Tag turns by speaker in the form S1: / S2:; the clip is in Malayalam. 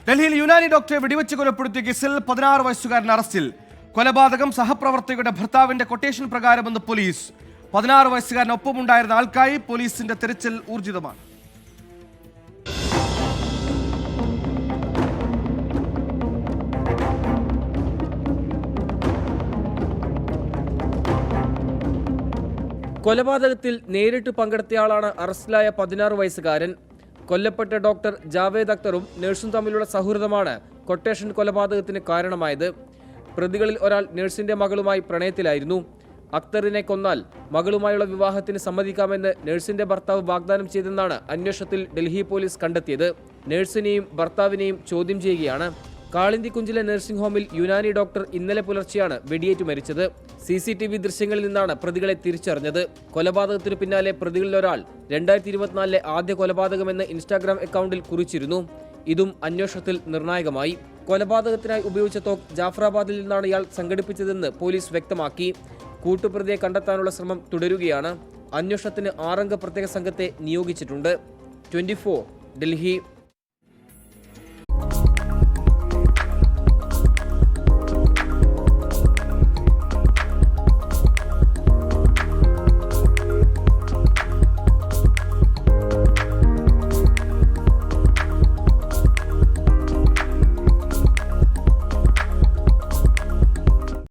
S1: ഡൽഹിയിൽ യുനാനി ഡോക്ടറെ വെടിവെച്ച് കൊലപ്പെടുത്തിയ കേസിൽ 16 വയസ്സുകാരൻ അറസ്റ്റിൽ. കൊലപാതകം സഹപ്രവർത്തകരുടെ ഭർത്താവിന്റെ കൊട്ടേഷൻ പ്രകാരമെന്ന് പോലീസ്. 16 വയസ്സുകാരനൊപ്പമുണ്ടായിരുന്ന ആൾക്കായി പോലീസിന്റെ തെരച്ചിൽ ഊർജിതമാണ്.
S2: കൊലപാതകത്തിൽ നേരിട്ട് പങ്കെടുത്തയാളാണ് അറസ്റ്റിലായ 16 വയസ്സുകാരൻ. കൊല്ലപ്പെട്ട ഡോക്ടർ ജാവേദ് അക്തറും നഴ്സും തമ്മിലുള്ള സൗഹൃദമാണ് കൊട്ടേഷൻ കൊലപാതകത്തിന് കാരണമായത്. പ്രതികളിൽ ഒരാൾ നഴ്സിന്റെ മകളുമായി പ്രണയത്തിലായിരുന്നു. അക്തറിനെ കൊന്നാൽ മകളുമായുള്ള വിവാഹത്തിന് സമ്മതിക്കാമെന്ന് നഴ്സിന്റെ ഭർത്താവ് വാഗ്ദാനം ചെയ്തെന്നാണ് അന്വേഷണത്തിൽ ഡൽഹി പോലീസ് കണ്ടെത്തിയത്. നഴ്സിനെയും ഭർത്താവിനെയും ചോദ്യം ചെയ്യുകയാണ്. കാളിന്തിക്കുഞ്ചിലെ നഴ്സിംഗ് ഹോമിൽ യുനാനി ഡോക്ടർ ഇന്നലെ പുലർച്ചെയാണ് വെടിയേറ്റ് മരിച്ചത്. CCTV ദൃശ്യങ്ങളിൽ നിന്നാണ് പ്രതികളെ തിരിച്ചറിഞ്ഞത്. കൊലപാതകത്തിനു പിന്നാലെ പ്രതികളിൽ ഒരാൾ 2024 ആദ്യ കൊലപാതകമെന്ന് ഇൻസ്റ്റാഗ്രാം അക്കൗണ്ടിൽ കുറിച്ചിരുന്നു. ഇതും അന്വേഷണത്തിൽ നിർണായകമായി. കൊലപാതകത്തിനായി ഉപയോഗിച്ച തോക്ക് ജാഫറാബാദിൽ നിന്നാണ് ഇയാൾ സംഘടിപ്പിച്ചതെന്ന് പോലീസ് വ്യക്തമാക്കി. കൂട്ടുപ്രതിയെ കണ്ടെത്താനുള്ള ശ്രമം തുടരുകയാണ്. അന്വേഷണത്തിന് 6 അംഗ പ്രത്യേക സംഘത്തെ നിയോഗിച്ചിട്ടുണ്ട്. 24 ഡൽഹി.